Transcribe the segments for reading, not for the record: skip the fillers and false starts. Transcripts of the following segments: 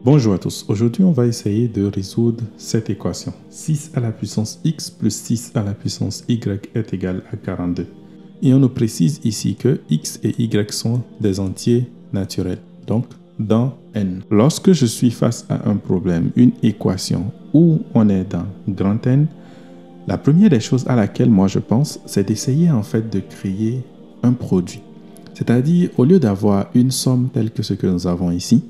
Bonjour à tous, aujourd'hui on va essayer de résoudre cette équation. 6 à la puissance x plus 6 à la puissance y est égal à 42. Et on nous précise ici que x et y sont des entiers naturels, donc dans n. Lorsque je suis face à un problème, une équation où on est dans grand N, la première des choses à laquelle moi je pense, c'est d'essayer en fait de créer un produit. C'est-à-dire, au lieu d'avoir une somme telle que ce que nous avons ici,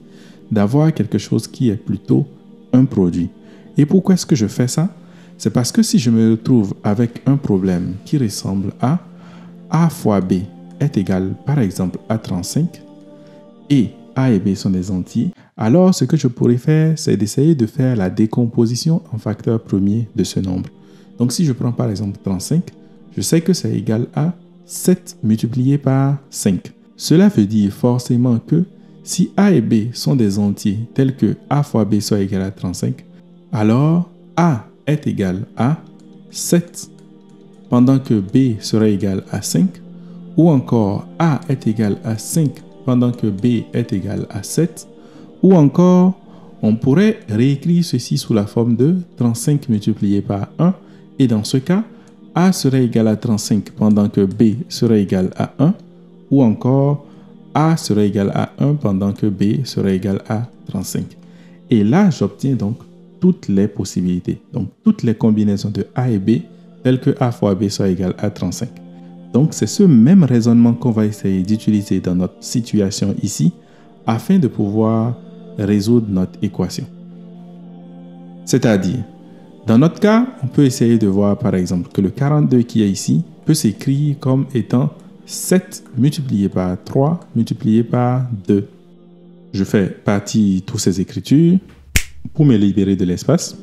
d'avoir quelque chose qui est plutôt un produit. Et pourquoi est-ce que je fais ça? C'est parce que si je me retrouve avec un problème qui ressemble à A fois B est égal par exemple à 35 et A et B sont des entiers, alors ce que je pourrais faire, c'est d'essayer de faire la décomposition en facteur premier de ce nombre. Donc si je prends par exemple 35, je sais que c'est égal à 7 multiplié par 5. Cela veut dire forcément que si A et B sont des entiers tels que A fois B soit égal à 35, alors A est égal à 7 pendant que B sera égal à 5, ou encore A est égal à 5 pendant que B est égal à 7, ou encore on pourrait réécrire ceci sous la forme de 35 multiplié par 1, et dans ce cas, A serait égal à 35 pendant que B serait égal à 1, ou encore A serait égal à 1 pendant que B serait égal à 35. Et là, j'obtiens donc toutes les possibilités. Donc, toutes les combinaisons de A et B, telles que A fois B soit égal à 35. Donc, c'est ce même raisonnement qu'on va essayer d'utiliser dans notre situation ici, afin de pouvoir résoudre notre équation. C'est-à-dire, dans notre cas, on peut essayer de voir par exemple que le 42 qui est ici peut s'écrire comme étant 7 multiplié par 3 multiplié par 2. Je fais partie de toutes ces écritures pour me libérer de l'espace.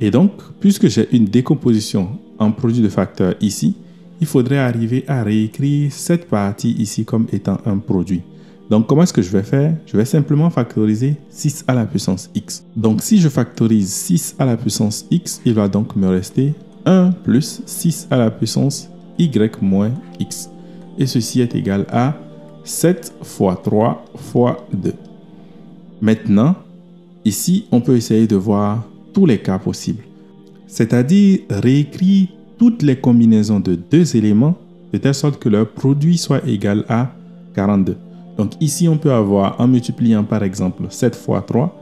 Et donc, puisque j'ai une décomposition en produit de facteurs ici, il faudrait arriver à réécrire cette partie ici comme étant un produit. Donc, comment est-ce que je vais faire? Je vais simplement factoriser 6 à la puissance x. Donc, si je factorise 6 à la puissance x, il va donc me rester 1 plus 6 à la puissance y moins x. Et ceci est égal à 7 fois 3 fois 2. Maintenant, ici, on peut essayer de voir tous les cas possibles. C'est-à-dire réécrire toutes les combinaisons de deux éléments de telle sorte que leur produit soit égal à 42. Donc ici, on peut avoir, en multipliant par exemple 7 fois 3,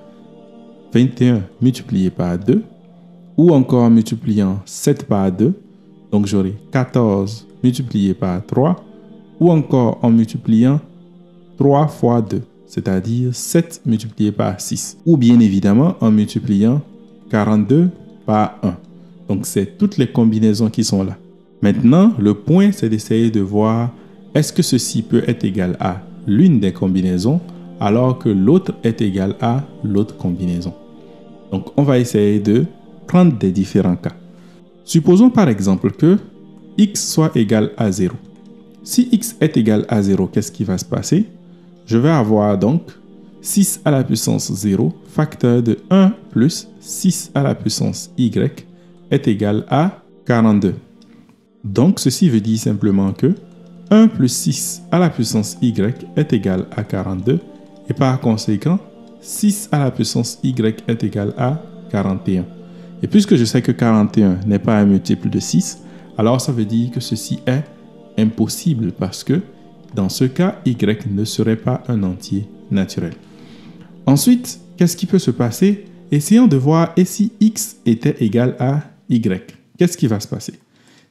21 multiplié par 2, ou encore en multipliant 7 par 2, donc j'aurai 14 multiplié par 3, ou encore en multipliant 3 fois 2, c'est-à-dire 7 multiplié par 6. Ou bien évidemment en multipliant 42 par 1. Donc c'est toutes les combinaisons qui sont là. Maintenant, le point, c'est d'essayer de voir est-ce que ceci peut être égal à l'une des combinaisons alors que l'autre est égal à l'autre combinaison. Donc on va essayer de prendre des différents cas. Supposons par exemple que x soit égal à 0. Si x est égal à 0, qu'est-ce qui va se passer? Je vais avoir donc 6 à la puissance 0, facteur de 1 plus 6 à la puissance y est égal à 42. Donc, ceci veut dire simplement que 1 plus 6 à la puissance y est égal à 42 et par conséquent, 6 à la puissance y est égal à 41. Et puisque je sais que 41 n'est pas un multiple de 6, alors ça veut dire que ceci est impossible parce que dans ce cas, y ne serait pas un entier naturel. Ensuite, qu'est-ce qui peut se passer? Essayons de voir et si x était égal à y. Qu'est-ce qui va se passer?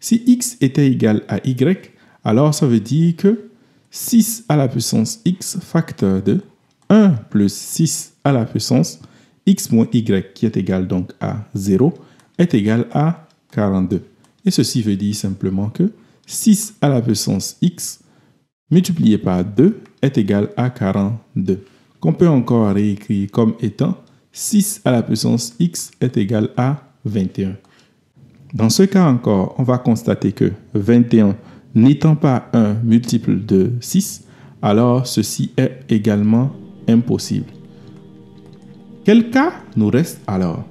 Si x était égal à y, alors ça veut dire que 6 à la puissance x facteur de 1 plus 6 à la puissance x moins y qui est égal donc à 0 est égal à 42. Et ceci veut dire simplement que 6 à la puissance x multiplié par 2 est égal à 42, qu'on peut encore réécrire comme étant 6 à la puissance x est égal à 21. Dans ce cas encore, on va constater que 21 n'étant pas un multiple de 6, alors ceci est également impossible. Quel cas nous reste alors?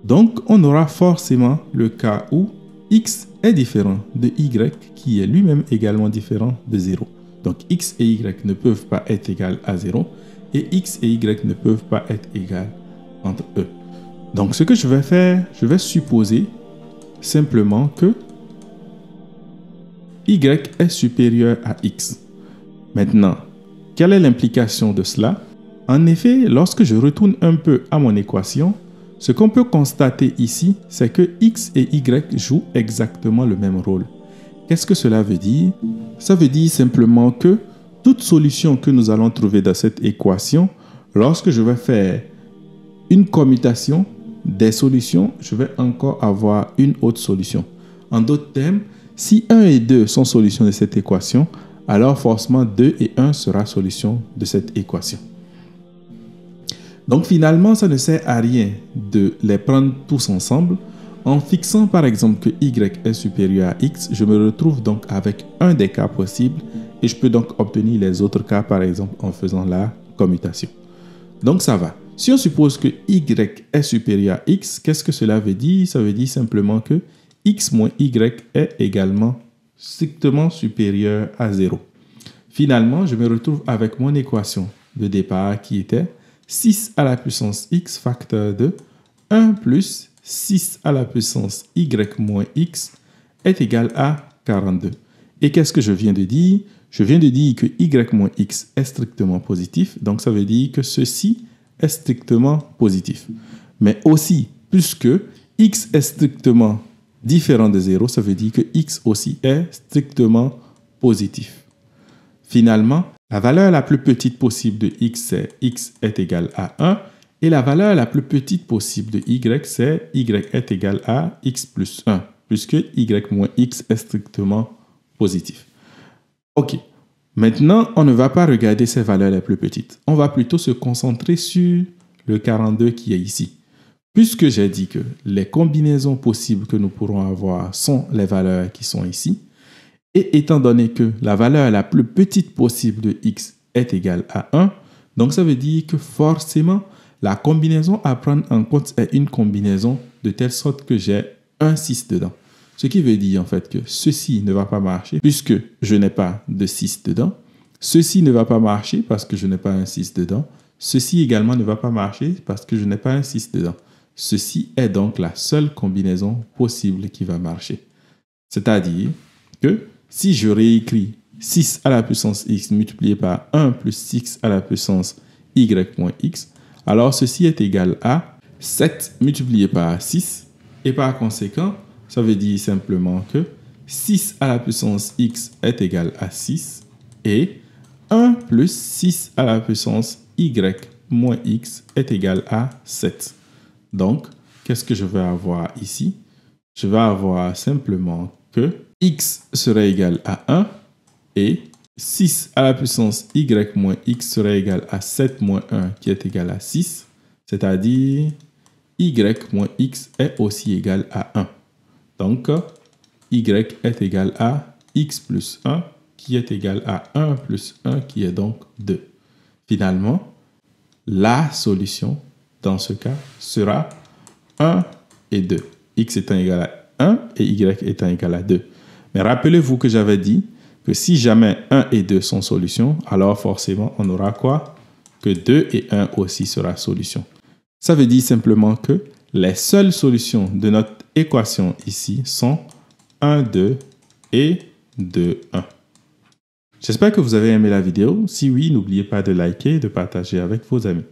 Donc, on aura forcément le cas où x est différent de y qui est lui-même également différent de 0. Donc x et y ne peuvent pas être égales à 0 et x et y ne peuvent pas être égales entre eux. Donc ce que je vais faire, je vais supposer simplement que y est supérieur à x. Maintenant, quelle est l'implication de cela? En effet, lorsque je retourne un peu à mon équation, ce qu'on peut constater ici, c'est que x et y jouent exactement le même rôle. Qu'est-ce que cela veut dire? Ça veut dire simplement que toute solution que nous allons trouver dans cette équation, lorsque je vais faire une commutation des solutions, je vais encore avoir une autre solution. En d'autres termes, si 1 et 2 sont solutions de cette équation, alors forcément 2 et 1 sera solution de cette équation. Donc finalement, ça ne sert à rien de les prendre tous ensemble. En fixant par exemple que y est supérieur à x, je me retrouve donc avec un des cas possibles et je peux donc obtenir les autres cas par exemple en faisant la commutation. Donc ça va. Si on suppose que y est supérieur à x, qu'est-ce que cela veut dire? Ça veut dire simplement que x moins y est également strictement supérieur à 0. Finalement, je me retrouve avec mon équation de départ qui était 6 à la puissance x facteur de 1 plus 6 à la puissance y moins x est égal à 42. Et qu'est-ce que je viens de dire? Je viens de dire que y moins x est strictement positif, donc ça veut dire que ceci est strictement positif. Mais aussi, puisque x est strictement différent de 0, ça veut dire que x aussi est strictement positif. Finalement, la valeur la plus petite possible de x, c'est x est égal à 1. Et la valeur la plus petite possible de y, c'est y est égal à x plus 1, puisque y moins x est strictement positif. OK. Maintenant, on ne va pas regarder ces valeurs les plus petites. On va plutôt se concentrer sur le 42 qui est ici. Puisque j'ai dit que les combinaisons possibles que nous pourrons avoir sont les valeurs qui sont ici, et étant donné que la valeur la plus petite possible de x est égale à 1, donc ça veut dire que forcément, la combinaison à prendre en compte est une combinaison de telle sorte que j'ai un 6 dedans. Ce qui veut dire en fait que ceci ne va pas marcher puisque je n'ai pas de 6 dedans. Ceci ne va pas marcher parce que je n'ai pas un 6 dedans. Ceci également ne va pas marcher parce que je n'ai pas un 6 dedans. Ceci est donc la seule combinaison possible qui va marcher. C'est-à-dire que si je réécris 6 à la puissance x multiplié par 1 plus 6 à la puissance y moins x, alors ceci est égal à 7 multiplié par 6 et par conséquent, ça veut dire simplement que 6 à la puissance x est égal à 6 et 1 plus 6 à la puissance y moins x est égal à 7. Donc, qu'est-ce que je vais avoir ici? Je vais avoir simplement que x serait égal à 1 et 6 à la puissance y moins x serait égal à 7 moins 1 qui est égal à 6, c'est-à-dire y moins x est aussi égal à 1. Donc, y est égal à x plus 1 qui est égal à 1 plus 1 qui est donc 2. Finalement, la solution dans ce cas sera 1 et 2. X étant égal à 1 et y étant égal à 2. Mais rappelez-vous que j'avais dit que si jamais 1 et 2 sont solutions, alors forcément, on aura quoi? Que 2 et 1 aussi sera solution. Ça veut dire simplement que les seules solutions de notre équation ici sont 1, 2 et 2, 1. J'espère que vous avez aimé la vidéo. Si oui, n'oubliez pas de liker et de partager avec vos amis.